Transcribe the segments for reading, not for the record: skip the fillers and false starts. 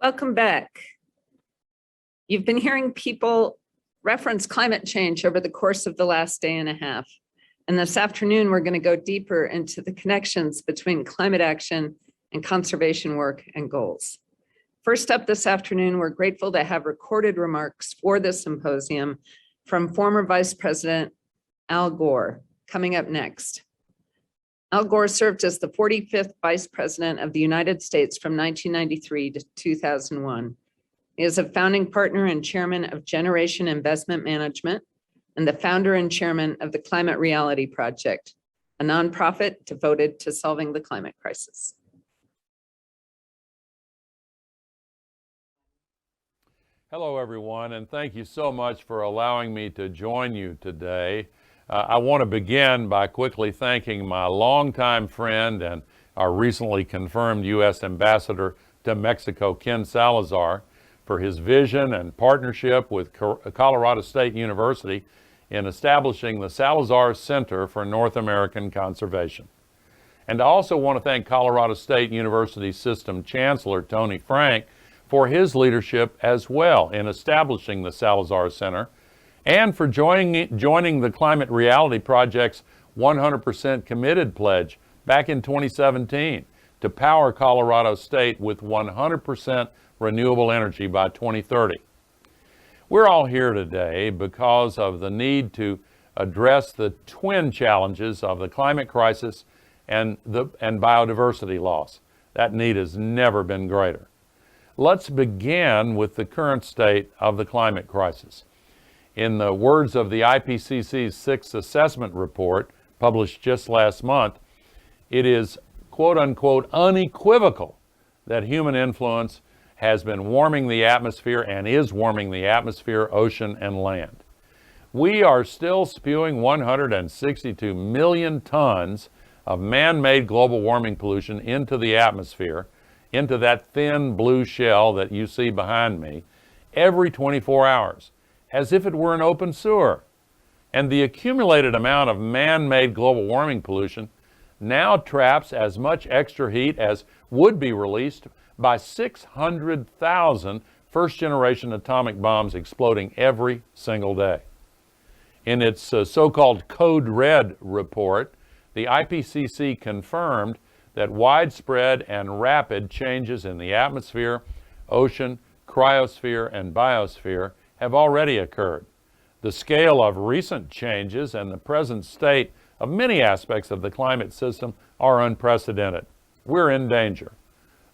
Welcome back. You've been hearing people reference climate change over the course of the last day and a half. And this afternoon, we're going to go deeper into the connections between climate action and conservation work and goals. First up this afternoon, we're grateful to have recorded remarks for this symposium from former Vice President Al Gore. Coming up next. Al Gore served as the 45th Vice President of the United States from 1993 to 2001. He is a founding partner and chairman of Generation Investment Management and the founder and chairman of the Climate Reality Project, a nonprofit devoted to solving the climate crisis. Hello, everyone, and thank you so much for allowing me to join you today. I want to begin by quickly thanking my longtime friend and our recently confirmed U.S. Ambassador to Mexico, Ken Salazar, for his vision and partnership with Colorado State University in establishing the Salazar Center for North American Conservation. And I also want to thank Colorado State University System Chancellor Tony Frank for his leadership as well in establishing the Salazar Center, and for joining the Climate Reality Project's 100% committed pledge back in 2017 to power Colorado State with 100% renewable energy by 2030. We're all here today because of the need to address the twin challenges of the climate crisis and biodiversity loss. That need has never been greater. Let's begin with the current state of the climate crisis. In the words of the IPCC's sixth assessment report, published just last month, it is, quote unquote, unequivocal that human influence has been warming the atmosphere and is warming the atmosphere, ocean, and land. We are still spewing 162 million tons of man-made global warming pollution into the atmosphere, into that thin blue shell that you see behind me, every 24 hours. As if it were an open sewer. And the accumulated amount of man-made global warming pollution now traps as much extra heat as would be released by 600,000 first-generation atomic bombs exploding every single day. In its so-called Code Red report, the IPCC confirmed that widespread and rapid changes in the atmosphere, ocean, cryosphere, and biosphere have already occurred. The scale of recent changes and the present state of many aspects of the climate system are unprecedented. We're in danger.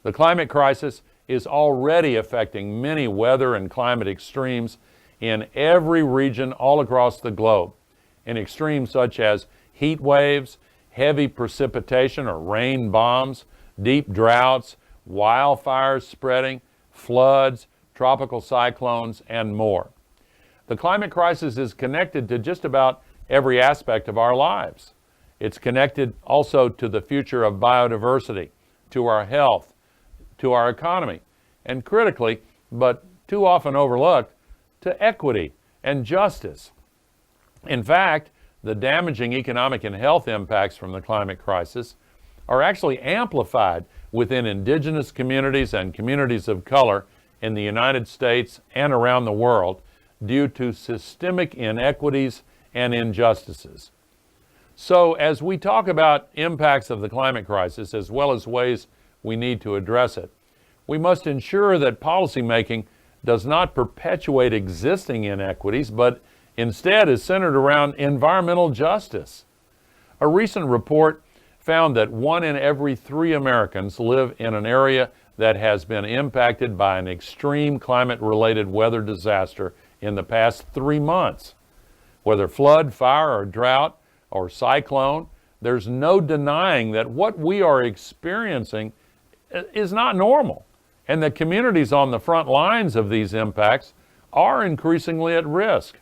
The climate crisis is already affecting many weather and climate extremes in every region all across the globe. In extremes such as heat waves, heavy precipitation or rain bombs, deep droughts, wildfires spreading, floods, tropical cyclones, and more. The climate crisis is connected to just about every aspect of our lives. It's connected also to the future of biodiversity, to our health, to our economy, and critically, but too often overlooked, to equity and justice. In fact, the damaging economic and health impacts from the climate crisis are actually amplified within indigenous communities and communities of color in the United States and around the world due to systemic inequities and injustices. So as we talk about impacts of the climate crisis as well as ways we need to address it, we must ensure that policymaking does not perpetuate existing inequities, but instead is centered around environmental justice. A recent report found that 1 in every 3 Americans live in an area that has been impacted by an extreme climate-related weather disaster in the past 3 months. Whether flood, fire, or drought, or cyclone, there's no denying that what we are experiencing is not normal, and that communities on the front lines of these impacts are increasingly at risk.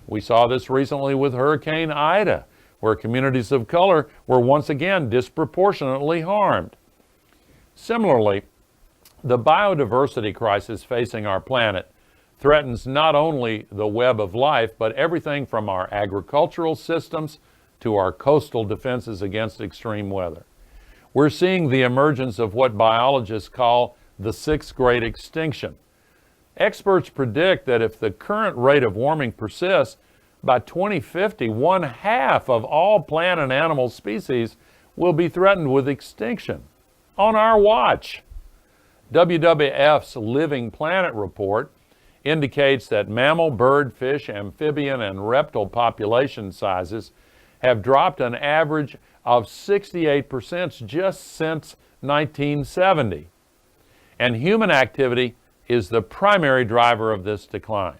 We saw this recently with Hurricane Ida, where communities of color were once again disproportionately harmed. Similarly, the biodiversity crisis facing our planet threatens not only the web of life, but everything from our agricultural systems to our coastal defenses against extreme weather. We're seeing the emergence of what biologists call the sixth great extinction. Experts predict that if the current rate of warming persists, by 2050, 1/2 of all plant and animal species will be threatened with extinction on our watch. WWF's Living Planet report indicates that mammal, bird, fish, amphibian, and reptile population sizes have dropped an average of 68% just since 1970. And human activity is the primary driver of this decline,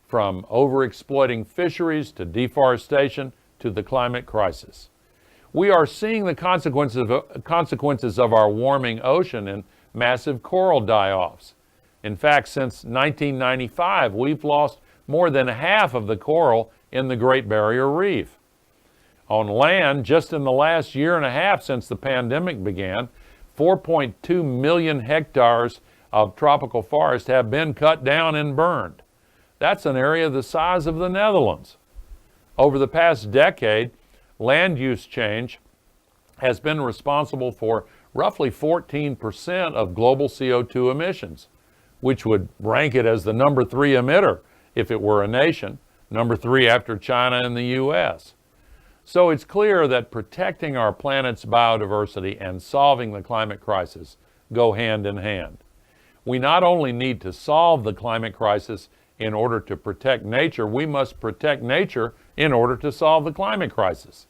from overexploiting fisheries to deforestation to the climate crisis. We are seeing the consequences of our warming ocean in massive coral die-offs. In fact, since 1995, we've lost more than half of the coral in the Great Barrier Reef. On land, just in the last year and a half since the pandemic began, 4.2 million hectares of tropical forest have been cut down and burned. That's an area the size of the Netherlands. Over the past decade, land use change has been responsible for roughly 14% of global CO2 emissions, which would rank it as the number 3 emitter if it were a nation, number 3 after China and the US. So it's clear that protecting our planet's biodiversity and solving the climate crisis go hand in hand. We not only need to solve the climate crisis in order to protect nature, we must protect nature in order to solve the climate crisis.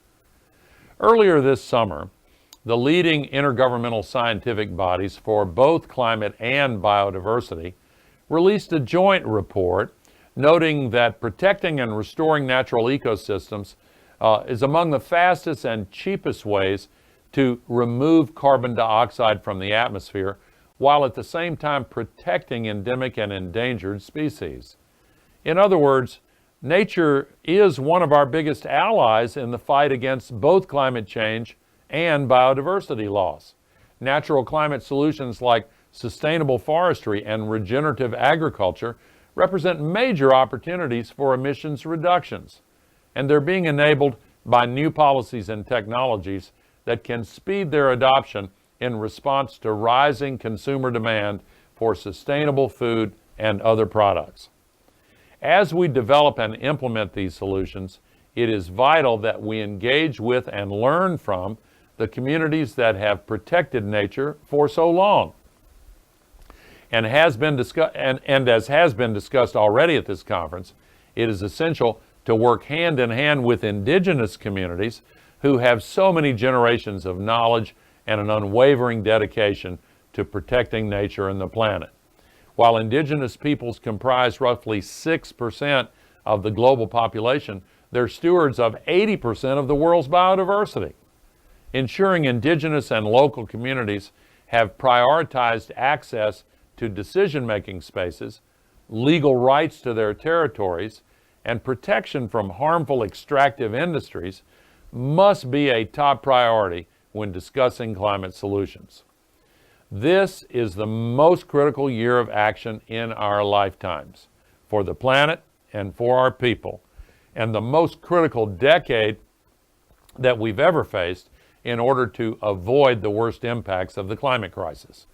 Earlier this summer, the leading intergovernmental scientific bodies for both climate and biodiversity released a joint report noting that protecting and restoring natural ecosystems is among the fastest and cheapest ways to remove carbon dioxide from the atmosphere, while at the same time protecting endemic and endangered species. In other words, nature is one of our biggest allies in the fight against both climate change and biodiversity loss. Natural climate solutions like sustainable forestry and regenerative agriculture represent major opportunities for emissions reductions, and they're being enabled by new policies and technologies that can speed their adoption in response to rising consumer demand for sustainable food and other products. As we develop and implement these solutions, it is vital that we engage with and learn from the communities that have protected nature for so long. And as has been discussed already at this conference, it is essential to work hand in hand with indigenous communities who have so many generations of knowledge and an unwavering dedication to protecting nature and the planet. While indigenous peoples comprise roughly 6% of the global population, they're stewards of 80% of the world's biodiversity. Ensuring indigenous and local communities have prioritized access to decision-making spaces, legal rights to their territories, and protection from harmful extractive industries must be a top priority when discussing climate solutions. This is the most critical year of action in our lifetimes for the planet and for our people, and the most critical decade that we've ever faced in order to avoid the worst impacts of the climate crisis.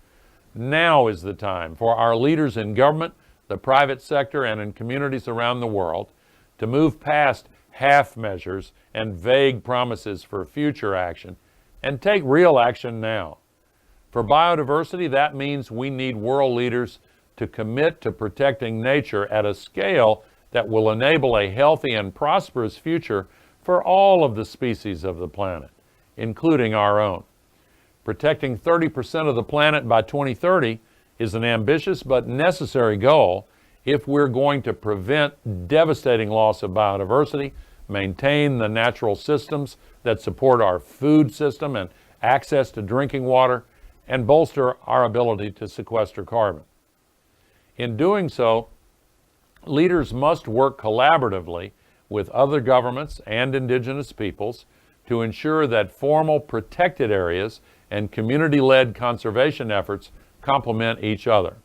Now is the time for our leaders in government, the private sector, and in communities around the world to move past half measures and vague promises for future action and take real action now. For biodiversity, that means we need world leaders to commit to protecting nature at a scale that will enable a healthy and prosperous future for all of the species of the planet, including our own. Protecting 30% of the planet by 2030 is an ambitious but necessary goal if we're going to prevent devastating loss of biodiversity, maintain the natural systems that support our food system and access to drinking water, and bolster our ability to sequester carbon. In doing so, leaders must work collaboratively with other governments and indigenous peoples to ensure that formal protected areas and community-led conservation efforts complement each other.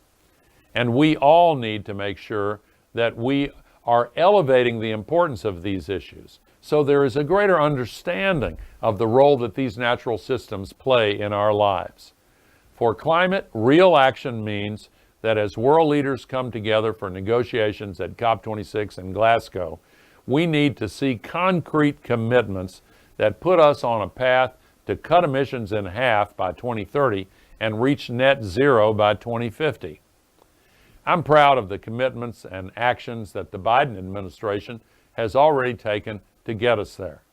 And we all need to make sure that we are elevating the importance of these issues so there is a greater understanding of the role that these natural systems play in our lives. For climate, real action means that as world leaders come together for negotiations at COP26 in Glasgow, we need to see concrete commitments that put us on a path to cut emissions in half by 2030 and reach net zero by 2050. I'm proud of the commitments and actions that the Biden administration has already taken to get us there.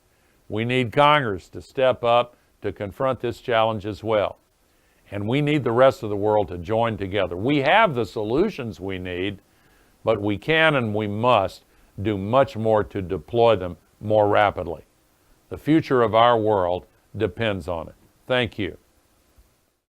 We need Congress to step up to confront this challenge as well. And we need the rest of the world to join together. We have the solutions we need, but we can and we must do much more to deploy them more rapidly. The future of our world depends on it. Thank you.